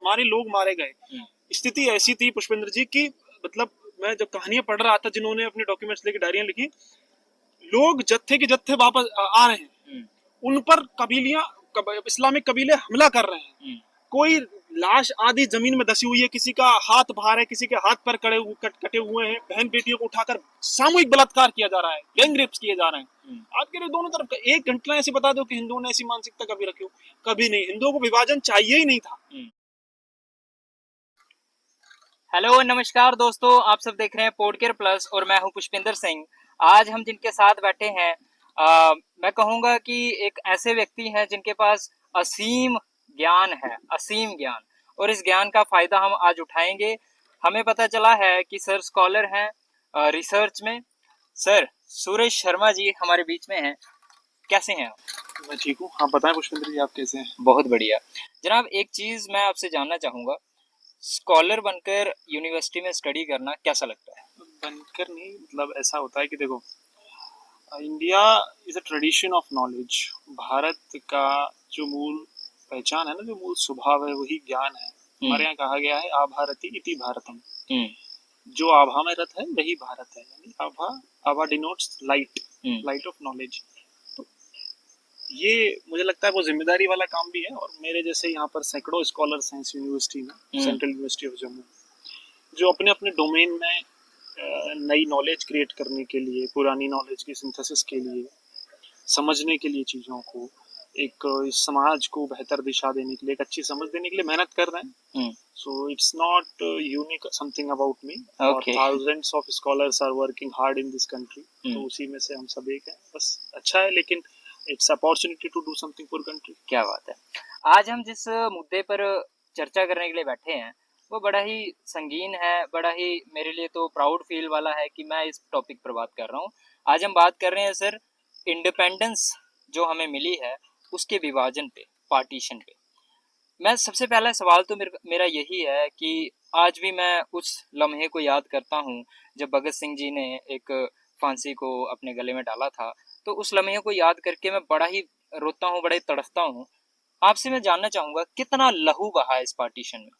हमारे लोग मारे गए। स्थिति ऐसी थी पुष्पेंद्र जी की, मतलब मैं जब कहानियां पढ़ रहा था, जिन्होंने अपने डॉक्यूमेंट्स लेके डायरियां लिखी, लोग जत्थे के जत्थे वापस आ रहे हैं, उन पर इस्लामिक कबीले हमला कर रहे हैं। कोई लाश आधी जमीन में धसी हुई है, किसी का हाथ बाहर है, किसी के हाथ पर कटे हुए हैं, बहन बेटियों को उठाकर सामूहिक बलात्कार किया जा रहा है, गैंग रेप्स किए जा रहे हैं। आप कह रहे दोनों तरफ एक घटना ऐसी बता दो कि हिंदुओं ने ऐसी मानसिकता कभी रखी हो? कभी नहीं। हिंदुओं को विभाजन चाहिए ही नहीं था। हेलो नमस्कार दोस्तों, आप सब देख रहे हैं पॉडकेयर प्लस और मैं हूं पुष्पिंदर सिंह। आज हम जिनके साथ बैठे हैं, मैं कहूंगा कि एक ऐसे व्यक्ति हैं जिनके पास असीम ज्ञान है, असीम ज्ञान, और इस ज्ञान का फायदा हम आज उठाएंगे। हमें पता चला है कि सर स्कॉलर हैं रिसर्च में। सर सुरेश शर्मा जी हमारे बीच में हैं। कैसे हैं आप? मैं ठीक हूँ, आप बताएं पुष्पेंद्र जी, आप कैसे हैं? बहुत बढ़िया जनाब। एक चीज मैं आपसे जानना चाहूंगा, स्कॉलर बनकर यूनिवर्सिटी में स्टडी करना कैसा लगता है? बनकर नहीं, मतलब ऐसा होता है कि देखो, India is a tradition of knowledge. Bharat का जो मूल पहचान है ना, जो मूल स्वभाव है, वही ज्ञान है। हमारे यहाँ कहा गया है आभारती इति भारतम। जो आभा में रथ है वही भारत है, यानी आभा, आभा denotes light, light of knowledge. तो ये मुझे लगता है वो जिम्मेदारी वाला काम भी है, और मेरे जैसे यहाँ पर सैकड़ों स्कॉलर्स हैं इस यूनिवर्सिटी में, सेंट्रल यूनिवर्सिटी ऑफ जम्मू, जो अपने अपने डोमेन में नई नॉलेज क्रिएट करने के लिए, पुरानी नॉलेज की सिंथेसिस के लिए, समझने के लिए चीज़ों को, एक इस समाज को बेहतर दिशा देने के लिए, एक अच्छी समझ देने के लिए मेहनत कर रहे हैं। So it's not unique something about me, और thousands of scholars are working hard in this country. तो उसी में से हम सब एक हैं। बस अच्छा है, लेकिन it's opportunity to do something for country. क्या बात है। आज हम जिस मुद्दे पर चर्चा करने के लिए बैठे हैं वो बड़ा ही संगीन है, बड़ा ही मेरे लिए तो प्राउड फील वाला है कि मैं इस टॉपिक पर बात कर रहा हूँ। आज हम बात कर रहे हैं सर इंडिपेंडेंस जो हमें मिली है उसके विभाजन पे, पार्टीशन पे। मैं सबसे पहला सवाल तो मेरा यही है कि आज भी मैं उस लम्हे को याद करता हूँ जब भगत सिंह जी ने एक फांसी को अपने गले में डाला था। तो उस लम्हे को याद करके मैं बड़ा ही रोता हूँ, बड़ा ही तड़फता हूँ। आपसे मैं जानना चाहूंगा कितना लहू बहा है इस पार्टीशन में?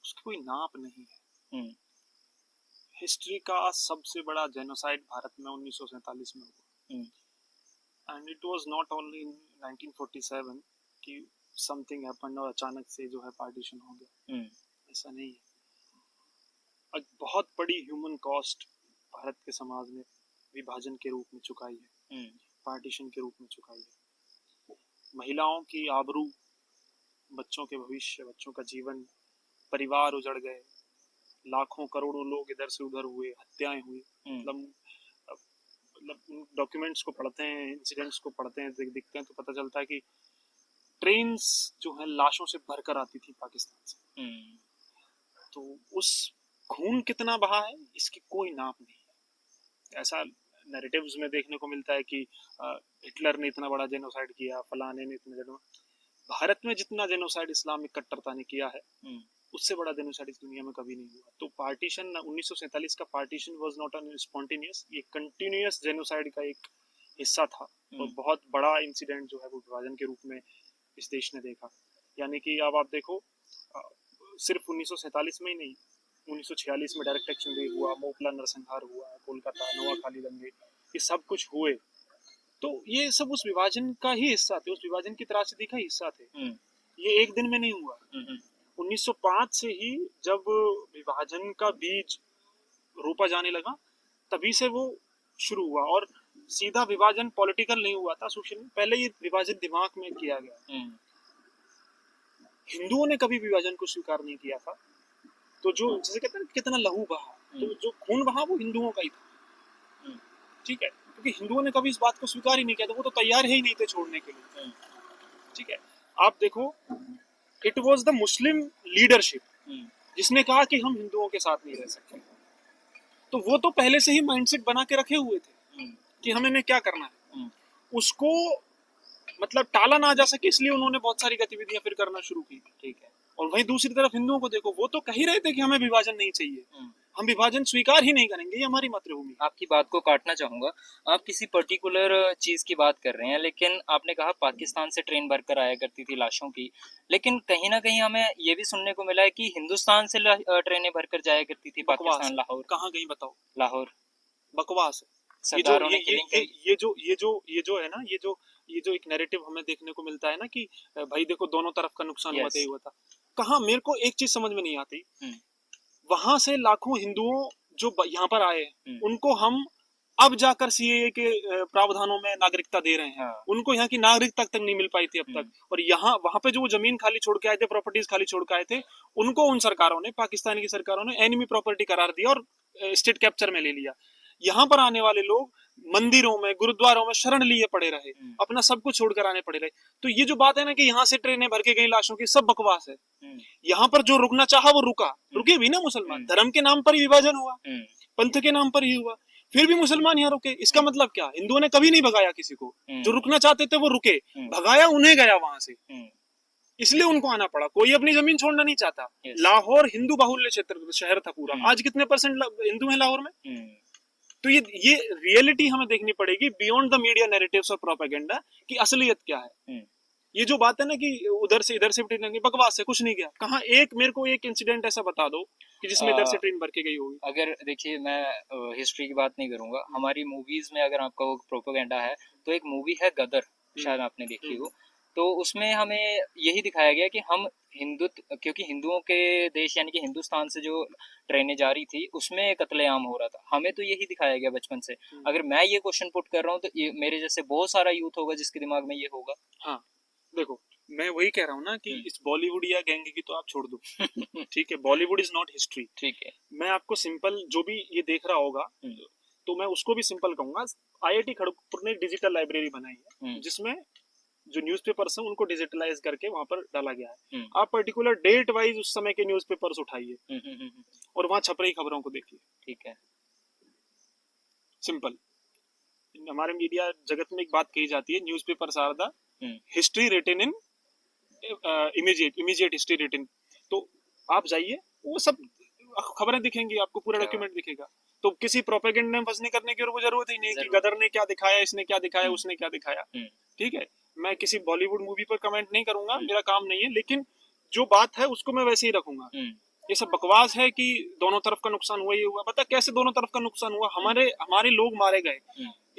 उसकी कोई नाप नहीं है। हिस्ट्री का सबसे बड़ा जेनोसाइड भारत में 1947 में हुआ, and it was not only in 1947 कि समथिंग हैपेंड और अचानक से जो है पार्टीशन हो गया। ऐसा नहीं है। बहुत बड़ी ह्यूमन कॉस्ट भारत के समाज में विभाजन के रूप में चुकाई है, पार्टीशन के रूप में चुकाई है। महिलाओं की आबरू, बच्चों के भविष्य, बच्चों का जीवन, परिवार उजड़ गए, लाखों करोड़ों लोग इधर से उधर हुए, हत्याएं हुई। मतलब डॉक्यूमेंट्स को पढ़ते हैं, इंसिडेंट्स को पढ़ते हैं, दिखते हैं, तो पता चलता है कि ट्रेन्स जो है लाशों से भरकर आती थी पाकिस्तान से। तो उस खून कितना बहा है इसकी कोई नाप नहीं है। ऐसा नैरेटिव्स में देखने को मिलता है कि हिटलर ने इतना बड़ा जेनोसाइड किया, फलाने ने इतना। भारत में जितना जेनोसाइड इस्लामिक कट्टरता ने किया है उससे बड़ा जेनोसाइड इस दुनिया में कभी नहीं हुआ। तो पार्टीशन 1947 का partition was not an spontaneous, ये कंटिन्यूअस जेनोसाइड का एक हिस्सा था। और बहुत बड़ा इंसिडेंट जो है वो विभाजन के रूप में इस देश ने देखा। यानी कि अब आप देखो, सिर्फ 1947 में ही नहीं, 1946 में डायरेक्ट एक्शन डे हुआ, मोपला नरसंहार हुआ, कोलकाता, नोआखाली दंगे, ये सब कुछ हुए। तो ये सब उस विभाजन का ही हिस्सा थे, उस विभाजन की त्रासदी का हिस्सा थे। ये एक दिन में नहीं हुआ। 1905 से ही जब विभाजन का बीज रोपा जाने लगा, तभी से वो शुरू हुआ। और सीधा विभाजन पॉलिटिकल नहीं हुआ था, सोशल। पहले ये विभाजन दिमाग में किया गया। हिंदुओं ने कभी विभाजन को स्वीकार नहीं किया था। तो जो जैसे कहते हैं कितना लहू बहा, तो जो खून बहा वो हिंदुओं का ही था। ठीक है, क्योंकि हिंदुओं ने कभी इस बात को स्वीकार ही नहीं किया था, वो तो तैयार ही नहीं थे छोड़ने के लिए। ठीक है, आप देखो, it was the Muslim leadership जिसने कहा कि हम हिंदुओं के साथ नहीं रह सकते। तो वो तो पहले से ही माइंडसेट बना के रखे हुए थे कि हमें क्या करना है। उसको मतलब टाला ना जा सके, इसलिए उन्होंने बहुत सारी गतिविधियां फिर करना शुरू की। ठीक है, और वहीं दूसरी तरफ हिंदुओं को देखो, वो तो कह ही रहे थे कि हमें विभाजन नहीं चाहिए, हम विभाजन स्वीकार ही नहीं करेंगे, ये हमारी मातृभूमि। आपकी बात को काटना चाहूंगा, आप किसी पर्टिकुलर चीज की बात कर रहे हैं, लेकिन आपने कहा पाकिस्तान से ट्रेन भरकर आया करती थी लाशों की, लेकिन कहीं ना कहीं हमें ये भी सुनने को मिला है कि हिंदुस्तान से ट्रेनें भरकर जाया करती थी पाकिस्तान, लाहौर। कहाँ गई बताओ? लाहौर। बकवास है। सरदारों ने किलिंग करी। ये जो है ना, ये जो एक नैरेटिव हमें देखने को मिलता है ना कि भाई देखो दोनों तरफ का नुकसान हुआ था, ही हुआ था। कहाँ, मेरे को एक चीज समझ में नहीं आती, वहां से लाखों हिंदुओं जो यहाँ पर आए, उनको हम अब जाकर सीएए के प्रावधानों में नागरिकता दे रहे हैं। उनको यहाँ की नागरिकता तक नहीं मिल पाई थी अब तक, और यहाँ वहां पे जो वो जमीन खाली छोड़ के आए थे, प्रॉपर्टीज खाली छोड़ के आए थे, उनको उन सरकारों ने, पाकिस्तान की सरकारों ने एनिमी प्रॉपर्टी करार दिया और स्टेट कैप्चर में ले लिया। यहाँ पर आने वाले लोग मंदिरों में, गुरुद्वारों में शरण लिए पड़े रहे, अपना सब कुछ छोड़कर आने पड़े रहे। तो ये जो बात है ना कि यहाँ से ट्रेनें भर के गई लाशों की, सब बकवास है। यहाँ पर जो रुकना चाहा वो रुके भी ना मुसलमान। धर्म के नाम पर ही विभाजन हुआ, पंथ के नाम पर ही हुआ, फिर भी मुसलमान यहाँ रुके। इसका मतलब क्या? हिंदुओं ने कभी नहीं भगाया किसी को, जो रुकना चाहते थे वो रुके, भगाया उन्हें गया वहां से, इसलिए उनको आना पड़ा। कोई अपनी जमीन छोड़ना नहीं चाहता। लाहौर हिंदू बाहुल्य क्षेत्र, शहर था पूरा। आज कितने % हिंदू हैं लाहौर में? तो ये रियलिटी हमें देखनी पड़ेगी बियॉन्ड द मीडिया नैरेटिव्स और प्रोपेगेंडा, कि असलियत क्या है। ये जो बात है ना कि उधर से इधर से ट्रेन, बकवास है, कुछ नहीं किया। कहाँ एक मेरे को एक इंसिडेंट ऐसा बता दो कि जिसमें इधर से ट्रेन भर के गई होगी। अगर देखिए, मैं हिस्ट्री की बात नहीं करूंगा, हमारी मूवीज में अगर आपका वो प्रोपेगेंडा है, तो एक मूवी है गदर, शायद आपने देखी हो। तो उसमें हमें यही दिखाया गया कि हम क्योंकि हिंदुओं के देश यानी कि हिंदुस्तान से जो ट्रेनें जा रही थी, उसमें कत्लेआम हो रहा था। हमें तो यही दिखाया गया बचपन से। अगर मैं ये क्वेश्चन पुट कर रहा हूँ, तो ये मेरे जैसे बहुत सारा यूथ होगा जिसके दिमाग में ये होगा। हाँ देखो, मैं वही कह रहा हूँ ना कि इस बॉलीवुड या गैंग की तो आप छोड़ दो। ठीक है, बॉलीवुड इज नॉट हिस्ट्री। ठीक है, मैं आपको सिंपल, जो भी ये देख रहा होगा तो मैं उसको भी सिंपल कहूंगा। आईआईटी खड़गपुर ने डिजिटल लाइब्रेरी बनाई है, जिसमें जो न्यूज़पेपर्स हैं उनको डिजिटलाइज करके वहां पर डाला गया है। आप पर्टिकुलर डेट वाइज उस समय के न्यूज़पेपर्स उठाइए और वहां छप रही खबरों को देखिए। ठीक है, सिंपल। हमारे मीडिया जगत में एक बात कही जाती है, newspapers are the history written in immediate history written. तो आप जाइए, वो सब खबरें दिखेंगी आपको, पूरा डॉक्यूमेंट दिखेगा। तो किसी प्रोपेगेंडा में फंसने करने की जरूरत ही नहीं कि गदर ने क्या दिखाया, इसने क्या दिखाया, उसने क्या दिखाया। ठीक है, मैं किसी बॉलीवुड मूवी पर कमेंट नहीं करूंगा, मेरा काम नहीं है, लेकिन जो बात है उसको मैं वैसे ही रखूंगा। ये सब बकवास है कि दोनों तरफ का नुकसान हुआ, ये हुआ। पता कैसे दोनों तरफ का नुकसान हुआ? हमारे लोग मारे गए।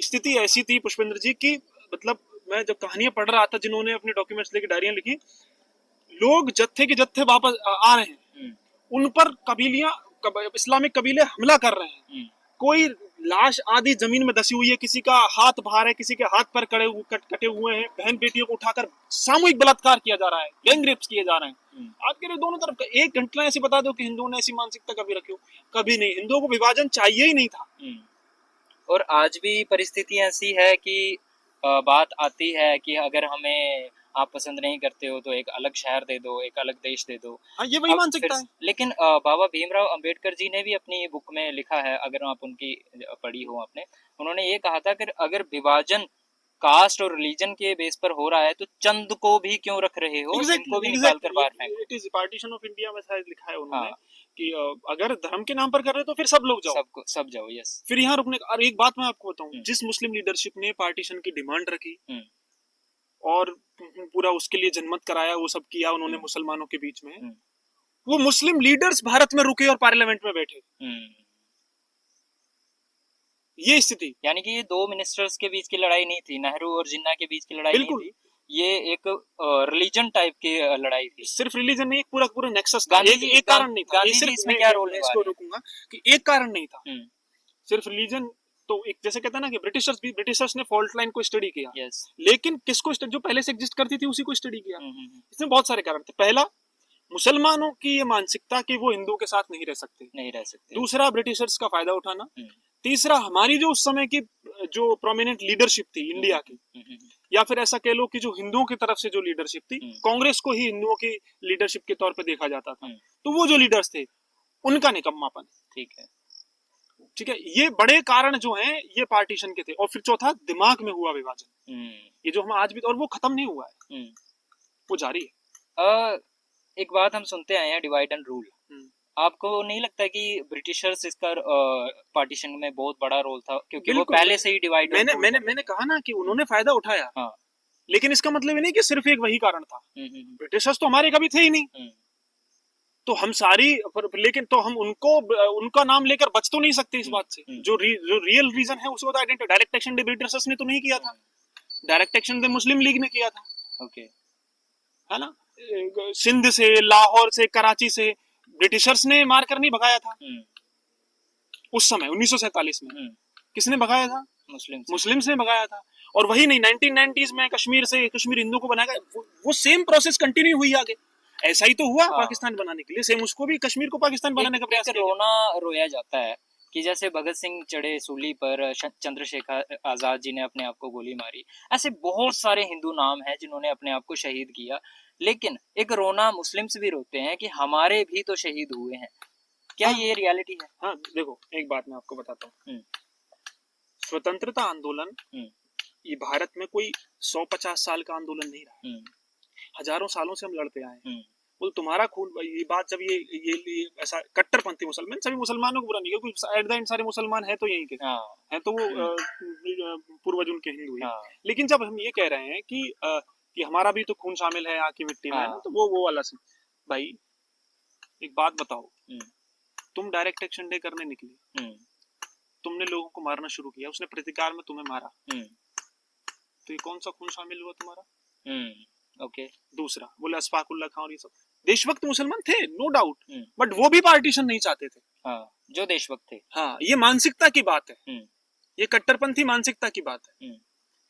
स्थिति ऐसी थी पुष्पेंद्र जी की, मतलब मैं जब कहानियां पढ़ रहा था, जिन्होंने अपने डॉक्यूमेंट्स लेके डायरियां लिखी, लोग जत्थे के जत्थे वापस आ रहे हैं, उन पर इस्लामिक कबीले हमला कर रहे हैं। कोई लाश आधी जमीन में धसी हुई है, किसी का हाथ बाहर है, किसी के हाथ पर कटे हुए हैं, बहन बेटियों को उठाकर सामूहिक बलात्कार किया जा रहा है, गैंग रेप्स किए जा रहे हैं। आप कह रहे दोनों तरफ का। एक घंटा ऐसे बता दो कि हिंदुओं ने ऐसी मानसिकता कभी रखी हो? कभी नहीं। हिंदुओं को विभाजन चाहिए ही नहीं था। और आज भी परिस्थिति ऐसी है कि बात आती है कि अगर हमें आप पसंद नहीं करते हो तो एक अलग शहर दे दो, एक अलग देश दे दो। हाँ, ये वही मानसिकता है। लेकिन बाबा भीमराव अंबेडकर जी ने भी अपनी बुक में लिखा है, अगर आप उनकी पढ़ी हो आपने, उन्होंने ये कहा था कि अगर विभाजन कास्ट और रिलीजन के बेस पर हो रहा है तो चंद को भी क्यों रख रहे हो, इनको भी निकाल कर बाहर फेंको। It is partition of India में शायद लिखा है उन्होंने। हाँ। कि अगर धर्म के नाम पर कर रहे हो तो फिर सब लोग जाओ, सब जाओ। यस। फिर यहाँ रुकने का। और एक बात मैं आपको बताऊं, जिस मुस्लिम लीडरशिप ने पार्टीशन की डिमांड रखी और पूरा उसके लिए जनमत कराया, वो सब किया उन्होंने मुसलमानों के बीच में, वो मुस्लिम लीडर्स भारत में रुके और पार्लियामेंट में बैठे। ये स्थिति, यानी कि ये दो मिनिस्टर्स के बीच की लड़ाई नहीं थी, नेहरू और जिन्ना के बीच की लड़ाई नहीं थी, ये एक रिलीजन टाइप की लड़ाई थी। सिर्फ रिलीजन नहीं, पूरा नेक्सस था। एक कारण नहीं था। इसमें क्या रोल है? इसको रोकूंगा कि एक कारण नहीं था, सिर्फ रिलीजन। तो एक जैसे कहता है ना कि ब्रिटिशर्स ने फॉल्ट लाइन को स्टडी किया, लेकिन किसको जो पहले से एग्जिस्ट करती थी उसी को स्टडी किया। इसमें बहुत सारे कारण थे। पहला, मुसलमानों की ये मानसिकता कि वो हिंदुओं के साथ नहीं रह सकते। दूसरा, ब्रिटिशर्स का फायदा उठाना। तीसरा, हमारी जो उस समय की जो प्रोमिनेंट लीडरशिप थी इंडिया की, या फिर ऐसा कह लो कि जो हिंदुओं की तरफ से जो लीडरशिप थी, कांग्रेस को ही हिंदुओं की लीडरशिप के तौर पे देखा जाता था। तो वो जो लीडर्स थे उनका निकम्मापन। ठीक है, ये बड़े कारण जो हैं ये पार्टीशन के थे। और फिर चौथा, दिमाग में हुआ विभाजन, ये जो हम आज भी, और वो खत्म नहीं हुआ है, वो जारी है। एक बात हम सुनते आए हैं, डिवाइड एंड रूल। आपको नहीं लगता कि ब्रिटिशर्स इसका पार्टीशन में बहुत बड़ा रोल था, क्योंकि वो बिल्कुल। पहले से ही डिवाइड मैंने कहा ना कि उन्होंने फायदा उठाया, हाँ। लेकिन इसका मतलब ये नहीं कि सिर्फ एक वही कारण था। ब्रिटिशर्स तो हमारे कभी थे ही नहीं, तो हम सारी, लेकिन तो हम उनको, उनका नाम लेकर बच तो नहीं सकते इस बात से। जो रियल रीजन है उसको तो डायरेक्ट एक्शन ब्रिटिशर्स ने तो नहीं किया था, डायरेक्ट एक्शन मुस्लिम लीग ने किया था। ओके, है ना, सिंध से, लाहौर से, कराची से ब्रिटिशर्स ने मार कर नहीं भगाया था उस समय 1947 में। किसने भगाया था? मुस्लिम्स ने भगाया था। और वही नहीं, 1990s में कश्मीर से कश्मीर हिंदू को बनाया गया, वो सेम प्रोसेस कंटिन्यू हुई आगे। ऐसा ही तो हुआ पाकिस्तान बनाने के लिए, सेम उसको भी कश्मीर को पाकिस्तान बनाने का प्रयास किया। रोना रोया जाता है कि जैसे भगत सिंह चढ़े सूली पर, चंद्रशेखर आजाद जी ने अपने आप को गोली मारी, ऐसे बहुत सारे हिंदू नाम हैं जिन्होंने अपने आप को शहीद किया। लेकिन एक रोना मुस्लिम्स भी रोते हैं कि हमारे भी तो शहीद हुए हैं। क्या ये रियलिटी है? हाँ, देखो एक बात मैं आपको बताता हूँ। स्वतंत्रता आंदोलन ये भारत में कोई 150 साल का आंदोलन नहीं रहा, हजारों सालों से हम लड़ते आए। वो तुम्हारा खून, ये बात जब ये ऐसा कट्टरपंथी मुसलमान, सभी मुसलमानों को बुरा नहीं, क्योंकि एट द एंड सारे मुसलमान हैं तो यहीं के हैं, तो वो पूर्वज उनके हिंदू हैं। लेकिन जब हम ये कह रहे हैं कि हमारा भी तो खून शामिल है यहाँ की मिट्टी में, तो वो वाला सी। भाई एक बात बताओ, तुम डायरेक्ट एक्शन डे करने निकले, तुमने लोगों को मारना शुरू किया, उसने प्रतिकार में तुम्हें मारा, तो ये कौन सा खून शामिल हुआ तुम्हारा? ओके। दूसरा बोले अशफाकुल्ला खान और ये सब देशभक्त मुसलमान थे, नो डाउट, बट वो भी पार्टीशन नहीं चाहते थे। जो देशभक्त थे। हाँ, ये मानसिकता की बात है, ये कट्टरपंथी मानसिकता की बात है।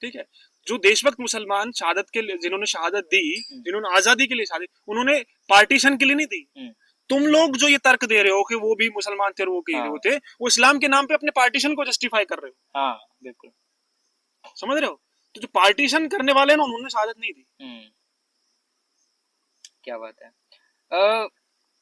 ठीक है, जो देशभक्त मुसलमान शहादत के लिए, जिन्होंने शहादत दी, जिन्होंने आजादी के लिए शहादत, उन्होंने पार्टीशन के लिए नहीं दी। तुम लोग जो ये तर्क दे रहे हो कि वो भी मुसलमान थे, वो थे, वो इस्लाम के नाम पे अपने पार्टीशन को जस्टिफाई कर रहे हो। हाँ, बिल्कुल, समझ रहे हो? तो जो पार्टीशन करने वाले ना, उन्होंने शहादत नहीं दी। क्या बात है।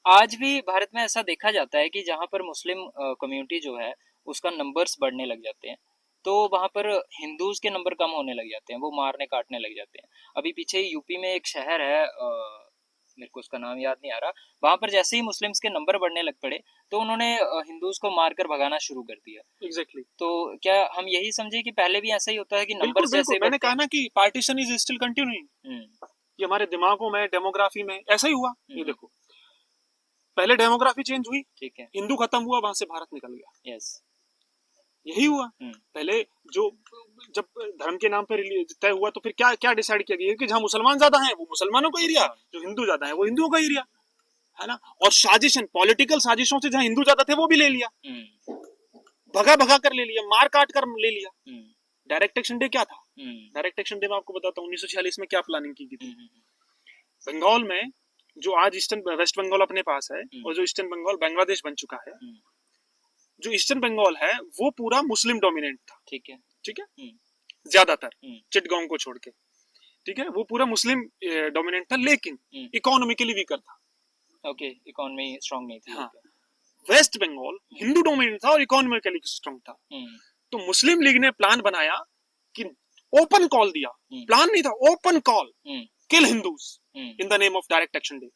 आज भी भारत में ऐसा देखा जाता है कि जहाँ पर मुस्लिम कम्युनिटी जो है उसका नंबर्स बढ़ने लग जाते हैं, तो वहाँ पर हिंदूज के नंबर कम होने लग जाते हैं, वो मारने काटने लग जाते हैं। अभी पीछे यूपी में एक शहर है, मेरे को उसका नाम याद नहीं आ रहा, वहाँ पर जैसे ही मुस्लिम्स के नंबर बढ़ने लग पड़े तो उन्होंने हिंदूज को मारकर भगाना शुरू कर दिया। एग्जैक्टली। तो क्या हम यही समझे कि पहले भी ऐसा ही होता है कि नंबर जैसे मैंने कहा ना कि पार्टीशन इज स्टिल कंटिन्यूइंग, ये हमारे दिमागों में, डेमोग्राफी में ऐसा ही हुआ। ये देखो, पहले डेमोग्राफी चेंज हुई, ठीक है, हिंदू खत्म हुआ, वहां से भारत निकल गया। यस, यही हुआ। पहले जो जब धर्म के नाम पर तय हुआ, तो फिर क्या क्या डिसाइड किया गया कि जहां मुसलमान ज्यादा हैं वो मुसलमानों का एरिया, जो हिंदू ज्यादा है वो हिंदुओं का एरिया, है ना। और साजिशन, पॉलिटिकल साजिशों से जहां हिंदू ज्यादा थे वो भी ले लिया, भगा भगा कर ले लिया, मार काट कर ले लिया। डायरेक्ट एक्शन डे क्या था? डायरेक्ट एक्शन डे में आपको बताता हूँ 1946 में क्या प्लानिंग की थी। बंगाल में, जो आज ईस्टर्न वेस्ट बंगाल अपने पास है, और जो ईस्टर्न बंगाल बांग्लादेश बन चुका है, जो ईस्टर्न बंगाल है वो पूरा मुस्लिम डोमिनेंट था। ठीक है, ठीक है, ज्यादातर चिटगांव को छोड़ के, ठीक है, वो पूरा मुस्लिम डोमिनेंट था, लेकिन इकोनॉमिकली वीकर था। ओके, इकोनॉमी स्ट्रांग नहीं थी। हाँ, वेस्ट बंगाल हिंदू डोमिनेंट था और इकोनॉमिकली स्ट्रांग था। तो मुस्लिम लीग ने प्लान बनाया कि ओपन कॉल दिया, प्लान नहीं था, open call, kill Hindus in the name of direct action day,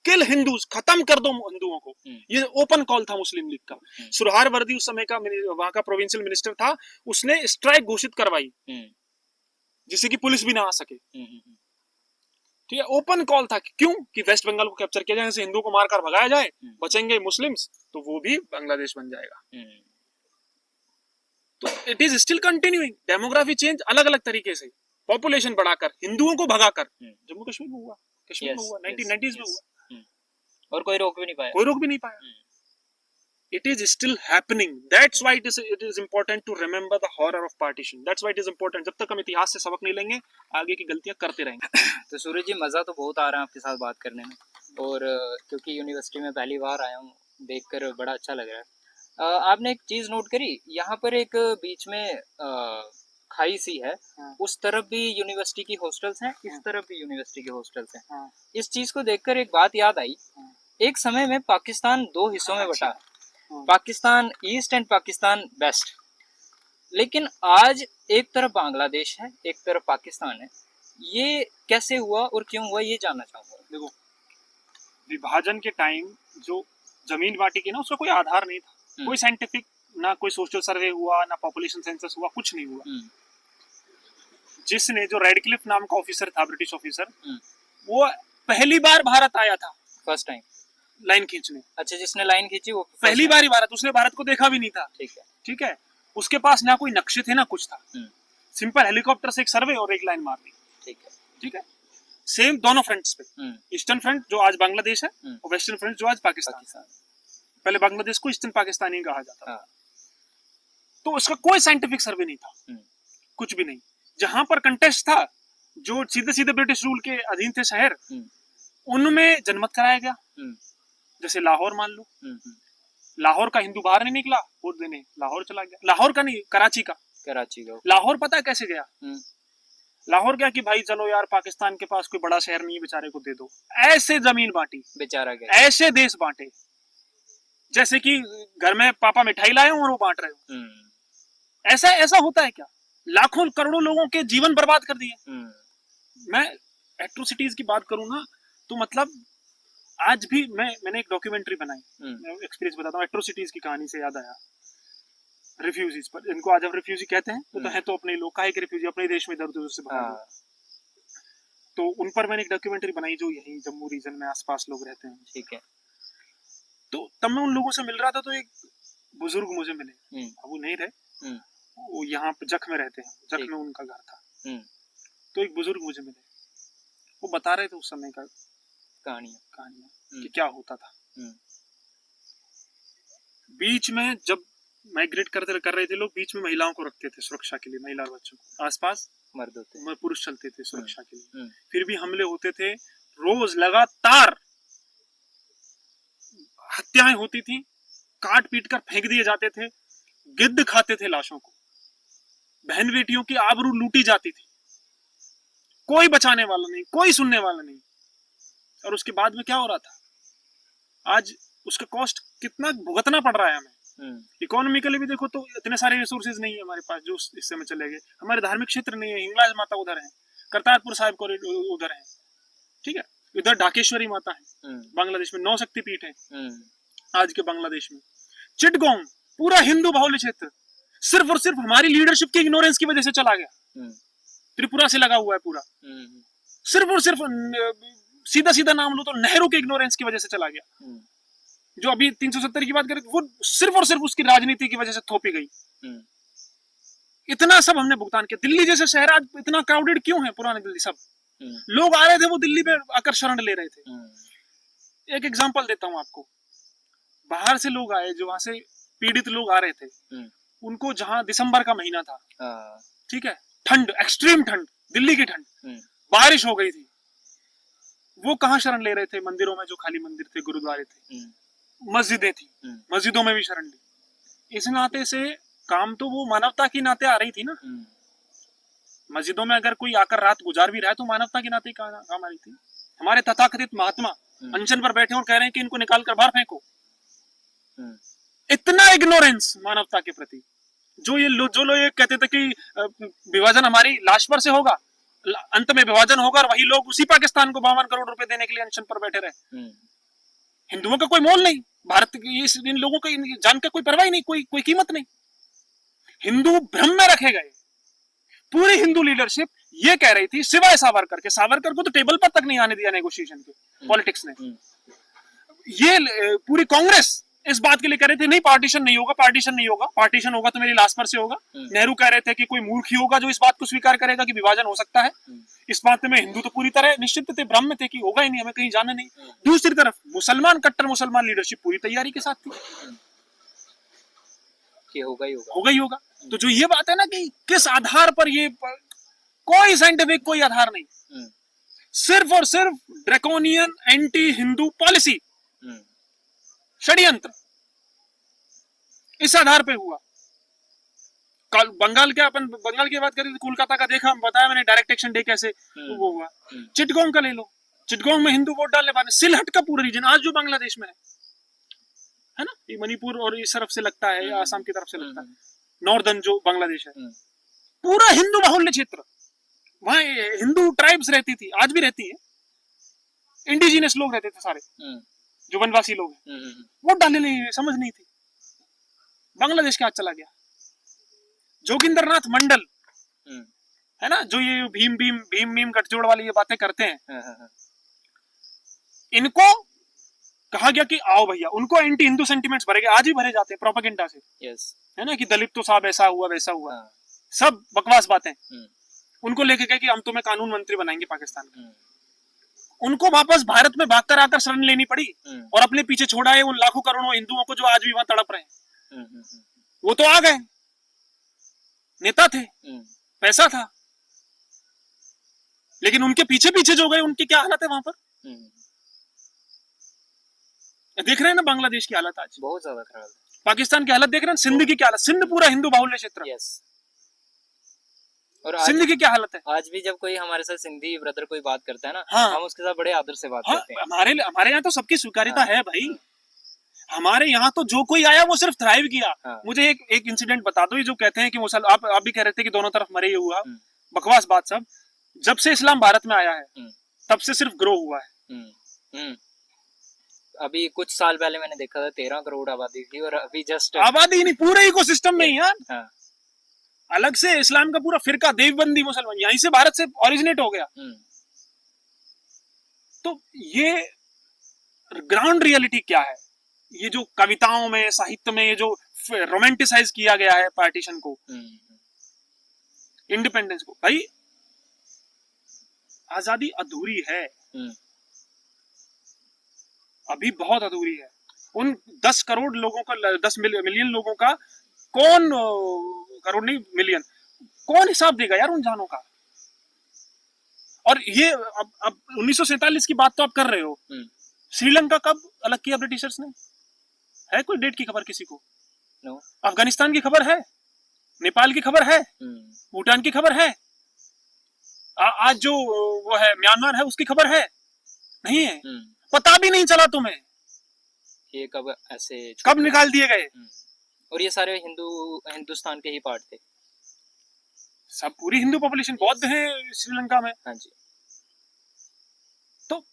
kill Hindus, खत्म कर दो हिंदुओं को। ये ओपन कॉल था मुस्लिम लीग का। सुरहार वर्दी उस समय का वहां का प्रोविंशियल मिनिस्टर था, उसने स्ट्राइक घोषित करवाई जिससे कि पुलिस भी ना आ सके। ठीक है, ओपन कॉल था। क्यों? कि वेस्ट बंगाल को कैप्चर किया जाए, जैसे हिंदुओं को मारकर भगाया जाए, बचेंगे मुस्लिम्स तो वो भी बांग्लादेश बन जाएगा। तो it is still continuing, demography change अलग अलग तरीके से, पॉपुलेशन बढ़ाकर, हिंदुओं को भगाकर। जम्मू कश्मीर में हुआ, कश्मीर में हुआ, 1990s में हुआ, और कोई रोक भी नहीं पाया, कोई रोक भी नहीं पाया। It is still happening. That's why it is important to remember the horror of partition. That's why it is important. जब तक हम इतिहास से सबक नहीं लेंगे, आगे की गलतियां करते रहेंगे। तो सूरज जी, मज़ा तो बहुत आ रहा है आपके साथ बात करने में, और क्योंकि यूनिवर्सिटी में पहली बार आया हूँ, देखकर बड़ा अच्छा लग रहा है। आपने एक चीज़ नोट करी, यहाँ पर एक बीच में खाई सी है, उस तरफ भी यूनिवर्सिटी की हॉस्टल्स हैं, इस तरफ भी यूनिवर्सिटी के हॉस्टल्स हैं। इस चीज़ को देखकर एक बात याद आई, एक समय में पाकिस्तान दो हिस्सों में बटा, Pakistan east and Pakistan west, लेकिन आज एक तरफ बांग्लादेश है, एक तरफ पाकिस्तान है। ये कैसे हुआ और क्यों हुआ, ये जानना चाहूंगा। देखो, विभाजन के टाइम जो जमीन बांटी की ना, उसका कोई आधार नहीं था, कोई साइंटिफिक, ना कोई सोशल सर्वे हुआ, ना पॉपुलेशन सेंसस हुआ, कुछ नहीं हुआ। जिसने, जो रेडक्लिफ नाम का ऑफिसर था, ब्रिटिश ऑफिसर, वो पहली बार भारत आया था, फर्स्ट टाइम लाइन खींचने। अच्छा, जिसने लाइन खींची वो पहली बार ही भारत, उसने भारत को देखा भी नहीं था। ठीक है, उसके पास ना कोई नक्शे थे ना कुछ था, सिंपल हेलीकॉप्टर से एक सर्वे और एक लाइन मार दी। ठीक है, सेम दोनों फ्रंट्स पे, ईस्टर्न फ्रंट जो आज बांग्लादेश है और वेस्टर्न फ्रंट जो आज पाकिस्तान। पहले बांग्लादेश को ईस्टर्न पाकिस्तान ही कहा जाता था। तो उसका कोई साइंटिफिक सर्वे नहीं था, कुछ भी नहीं। जहां पर कंटेस्ट था, जो सीधे सीधे ब्रिटिश रूल के अधीन थे शहर, उनमें जनमत कराया गया। जैसे लाहौर मान लो, लाहौर का हिंदू बाहर नहीं निकला, वोट देने लाहौर चला गया। लाहौर का नहीं, कराची का। लाहौर पता है कैसे गया? लाहौर क्या कि भाई चलो यार, पाकिस्तान के पास कोई बड़ा शहर नहीं है, बेचारे को दे दो। ऐसे जमीन बांटी, बेचारा गया। ऐसे देश बांटे जैसे कि घर में पापा मिठाई लाए हो और वो बांट रहे हो। ऐसा होता है क्या? लाखों करोड़ों लोगों के जीवन बर्बाद कर दिए। मैं एट्रोसिटीज की बात करूं ना, तो मतलब आज भी मैंने एक डॉक्यूमेंट्री बनाई, मैं एक्सपीरियंस बताता हूँ। एट्रोसिटीज की कहानी से याद आया, रिफ्यूजीज पर, इनको आज हम रिफ्यूजी कहते हैं, वो तो है तो अपने लोग, काहे के रिफ्यूजी, अपने देश में इधर उधर से भाग। तो उन पर मैंने एक डॉक्यूमेंट्री बनाई जो यही जम्मू रीजन में आसपास लोग रहते हैं। ठीक है, तो तब मैं उन लोगों से मिल रहा था, तो एक बुजुर्ग मुझे मिले, अब वो नहीं रहे, वो यहाँ पे जख में रहते हैं, जख में उनका घर था। तो एक बुजुर्ग मुझे मिले, वो बता रहे थे उस समय का कहानियां कि क्या होता था। बीच में जब माइग्रेट कर रहे थे लोग, बीच में महिलाओं को रखते थे सुरक्षा के लिए, महिला और बच्चों को। आसपास मर्द होते, पुरुष चलते थे सुरक्षा के लिए। फिर भी हमले होते थे, रोज लगातार हत्याएं होती थी, काट पीट कर फेंक दिए जाते थे, गिद्ध खाते थे लाशों को, बहन बेटियों की आबरू लूटी जाती थी, कोई बचाने वाला नहीं, कोई सुनने वाला नहीं। और उसके बाद में क्या हो रहा था? आज उसका कॉस्ट कितना भुगतना पड़ रहा है हमें। इकोनॉमिकली भी देखो तो इतने सारे रिसोर्सेज नहीं है हमारे पास जो इस समय चले गए। हमारे धार्मिक क्षेत्र नहीं है, हिंगलाज माता उधर है, करतारपुर साहिब उधर है, ठीक है, इधर ढाकेश्वरी माता है, बांग्लादेश में 9 शक्तिपीठ है आज के बांग्लादेश में। चिटगोंग पूरा हिंदू बाहुल्य क्षेत्र सिर्फ और सिर्फ हमारी लीडरशिप की इग्नोरेंस की वजह से चला गया। त्रिपुरा से लगा हुआ है पूरा, सिर्फ और सिर्फ सीधा सीधा नाम लो तो नेहरू के इग्नोरेंस की वजह से चला गया। जो अभी 370 की बात करें, वो सिर्फ और सिर्फ उसकी राजनीति की वजह से थोपी गई। इतना सब हमने भुगतान किया। दिल्ली जैसे शहर आज इतना क्राउडेड क्यों है? पुरानी दिल्ली, सब लोग आ रहे थे, वो दिल्ली में आकर शरण ले रहे थे। एक एग्जांपल देता हूं आपको, बाहर से लोग आए, जो वहां से पीड़ित लोग आ रहे थे, उनको जहां दिसंबर का महीना था, ठीक है, ठंड, एक्सट्रीम ठंड, दिल्ली की ठंड, बारिश हो गई थी, वो कहां शरण ले रहे थे? मंदिरों में, जो खाली मंदिर थे, गुरुद्वारे थे, मस्जिदें थी, मस्जिदों में भी शरण ली। इस नाते से काम तो वो मानवता की नाते आ रही थी ना। मस्जिदों में अगर कोई आकर रात गुजार भी रहा है तो मानवता के नाते काम आ रही थी। हमारे तथाकथित महात्मा अनशन पर बैठे और कह रहे हैं कि इनको निकाल कर बाहर फेंको। इतना इग्नोरेंस मानवता के प्रति। जो लोग ये कहते थे कि विभाजन हमारी लाश पर से होगा, अंत में विभाजन होगा, और वही लोग उसी पाकिस्तान को 52 करोड़ रुपए देने के लिए अनशन पर बैठे रहे। हिंदुओं का कोई मोल नहीं, भारत की इन लोगों को जान का कोई परवाह नहीं, कोई कीमत नहीं। हिंदू भ्रम में रखे गए। पूरी हिंदू लीडरशिप ये कह रही थी, सिवाय सावरकर के, सावरकर को तो टेबल पर तक नहीं आने दिया नेगोशिएशन के पॉलिटिक्स ने। ये पूरी कांग्रेस इस बात के लिए कह रहे थे, नहीं पार्टीशन नहीं होगा, पार्टीशन नहीं होगा, पार्टीशन होगा तो मेरी लाश पर से होगा। नेहरू कह रहे थे कि कोई मूर्ख ही होगा जो इस बात को स्वीकार करेगा कि विभाजन हो सकता है। इस बात में हिंदू तो पूरी तरह निश्चित थे, भ्रम में थे कि होगा ही नहीं, हमें कहीं जाना नहीं। दूसरी तरफ मुसलमान, कट्टर मुसलमान लीडरशिप पूरी तैयारी के साथ थी कि होगा ही होगा। तो जो ये बात है ना कि किस आधार पर, ये कोई साइंटिफिक कोई आधार नहीं, सिर्फ और सिर्फ ड्रैकोनियन एंटी हिंदू पॉलिसी, षड्यंत्र, इस आधार पे हुआ। बंगाल की बात करें तो कोलकाता का देखा, बताया मैंने, डायरेक्ट एक्शन डे कैसे वो हुआ। चिटगोंग का ले लो, चिटगोंग में हिंदू वोट डालने वाले, सिलहट का पूरा रीजन आज जो बांग्लादेश में है ना, ये मणिपुर और इस तरफ से लगता है, आसाम की तरफ से लगता है, नॉर्दर्न जो बांग्लादेश है, पूरा हिंदू बाहुल्य क्षेत्र, वहां हिंदू ट्राइब्स रहती थी, आज भी रहती है, इंडिजिनस लोग रहते थे सारे। जो वनवासी लोग हैं, वोट डालने नहीं, समझ नहीं थी। बांग्लादेश के हाथ चला गया। जोगिंदर नाथ मंडल है ना, जो ये भीम भीम भीम भीम गठजोड़ वाली ये बातें करते हैं, इनको कहा गया कि आओ भैया, उनको एंटी हिंदू सेंटिमेंट्स भरे गए, आज भी भरे जाते हैं प्रोपेगेंडा से। है ना, कि दलित तो साहब ऐसा हुआ वैसा हुआ, सब बकवास बातें। उनको लेके गए कि हम तुम्हें कानून मंत्री बनाएंगे पाकिस्तान का। उनको वापस भारत में भागकर आकर शरण लेनी पड़ी और अपने पीछे छोड़ा है उन लाखों करोड़ों हिंदुओं को जो आज भी वहां तड़प रहे हैं। वो तो आ गए, नेता थे, पैसा था, लेकिन उनके पीछे पीछे जो गए उनकी क्या हालत है वहां पर। देख रहे हैं ना बांग्लादेश की हालत आज बहुत ज्यादा खराब है। पाकिस्तान की हालत देख रहे हैं, सिंध की क्या हालत, सिंध पूरा हिंदू बाहुल्य क्षेत्र। और सिंध की क्या हालत है। आज भी जब कोई हमारे साथ सिंधी ब्रदर कोई बात करता है ना, हाँ, हम उसके साथ बड़े आदर से बात करते हैं। हमारे यहाँ तो सबकी स्वीकार्यता है भाई। हमारे यहाँ तो जो कोई आया वो सिर्फ थ्राइव किया। मुझे एक इंसिडेंट बता दो, ये जो कहते हैं कि आप भी कह रहे थे कि दोनों तरफ मरे ही हुआ, बकवास बात सब। जब से इस्लाम भारत में आया है तब से सिर्फ ग्रो हुआ है। अभी कुछ साल पहले मैंने देखा था 13 करोड़ आबादी थी, और अभी जस्ट आबादी नहीं, पूरे इकोसिस्टम में ही यार। अलग से इस्लाम का पूरा फिरका, देवबंदी मुसलमान यहीं से भारत से ओरिजिनेट हो गया। तो ये ग्राउंड रियलिटी क्या है, ये जो कविताओं में, साहित्य में ये जो रोमांटिसाइज किया गया है पार्टीशन को, इंडिपेंडेंस को, भाई आजादी अधूरी है, अभी बहुत अधूरी है। उन 10 करोड़ लोगों का, 10 मिलियन लोगों का कौन, करोड़ नहीं मिलियन, कौन हिसाब देगा यार उन जानों का। और ये अब 1947 की बात तो आप कर रहे हो, श्रीलंका कब अलग किया ब्रिटिशर्स ने, है कोई डेट की खबर किसी को? no. अफगानिस्तान की खबर है, नेपाल की खबर है, भूटान की खबर है, आज जो वो है म्यांमार है उसकी खबर है? नहीं है। पता भी नहीं चला तुम्हें ये कब ऐसे कब निकाल दिए गए। और ये सारे हिंदुस्तान के ही पार्ट थे, सब पूरी हिंदू पॉपुलेशन, बौद्ध है श्रीलंका में। हाँ जी। तो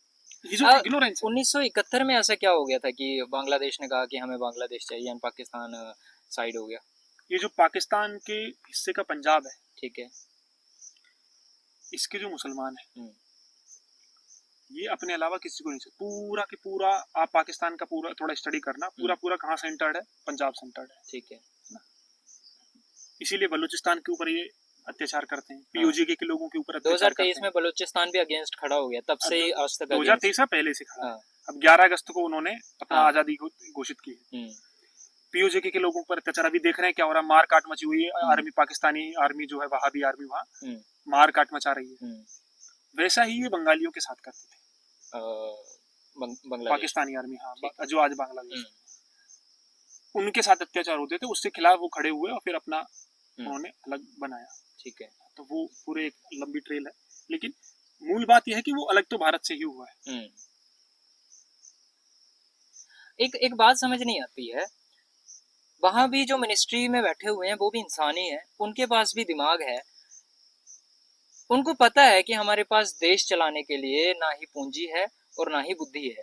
ये जो इग्नोरेंस, 1971 में ऐसा क्या हो गया था कि बांग्लादेश ने कहा कि हमें बांग्लादेश चाहिए, पाकिस्तान साइड हो गया? ये जो पाकिस्तान के हिस्से का पंजाब है, ठीक है, इसके जो मुसलमान है, ये अपने अलावा किसी को नहीं चाहिए। पूरा के पूरा आप पाकिस्तान का पूरा थोड़ा स्टडी करना, पूरा कहाँ सेंटर्ड है, पंजाब सेंटर्ड है, ठीक है ना। इसीलिए बलूचिस्तान के ऊपर ये अत्याचार करते हैं, पीओजे के लोगों के ऊपर। 2023 में बलूचिस्तान भी अगेंस्ट खड़ा हो गया, तब से आज तक 2023 पहले से खड़ा। अब 11 अगस्त को उन्होंने अपना आजादी घोषित की है। पीओजे के लोगों पर अत्याचार अभी देख रहे हैं क्या हो रहा है, मार काट मची हुई है। आर्मी, पाकिस्तानी आर्मी जो है, वहाबी आर्मी वहाँ मार काट मचा रही है। वैसा ही ये बंगालियों के साथ करते थे पाकिस्तानी आर्मी, हाँ, जो आज बांग्लादेश, उनके साथ अत्याचार होते थे, उससे खिलाफ वो खड़े हुए और फिर अपना उन्होंने अलग बनाया। ठीक है, तो वो पूरे एक लंबी ट्रेल है, लेकिन मूल बात यह है कि वो अलग तो भारत से ही हुआ है। एक बात समझ नहीं आती है, वहां भी जो मिनिस्ट्री में बैठे हुए हैं वो भी इंसान ही है, उनके पास भी दिमाग है, उनको पता है कि हमारे पास देश चलाने के लिए ना ही पूंजी है और ना ही बुद्धि है,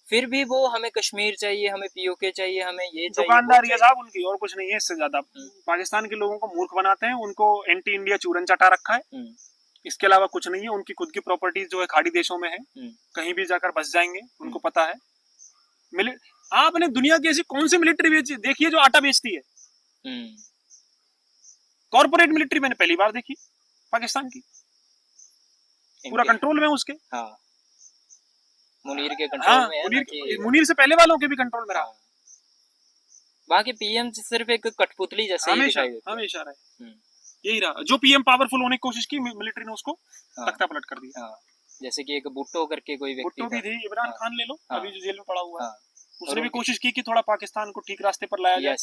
फिर भी वो हमें कश्मीर चाहिए, हमें पीओके चाहिए, हमें ये चाहिए, दुकानदारी है साहब उनकी, और कुछ नहीं है इससे ज्यादा। पाकिस्तान के लोगों को मूर्ख बनाते हैं, उनको एंटी इंडिया चूरन चटा रखा है, इसके अलावा कुछ नहीं है। उनकी खुद की प्रॉपर्टीज जो है खाड़ी देशों में है, कहीं भी जाकर बस जाएंगे, उनको पता है। आपने दुनिया की ऐसी कौन सी मिलिट्री देखी है जो आटा बेचती है? कॉर्पोरेट मिलिट्री मैंने पहली बार देखी पाकिस्तान की, पूरा कंट्रोल में उसके। हाँ, मुनीर के कंट्रोल में है, मुनीर से पहले वालों के भी कंट्रोल में रहा। बाकी पीएम सिर्फ एक कठपुतली जैसे हमेशा रहे, यही रहा। जो पीएम पावरफुल होने की कोशिश की, मिलिट्री ने उसको तख्ता पलट कर दिया। जैसे कि एक भुट्टो करके कोई व्यक्ति भी थी, इमरान खान ले लो, अभी जो जेल में पड़ा हुआ है, उसने भी कोशिश की कि थोड़ा पाकिस्तान को ठीक रास्ते पर लाया जाए।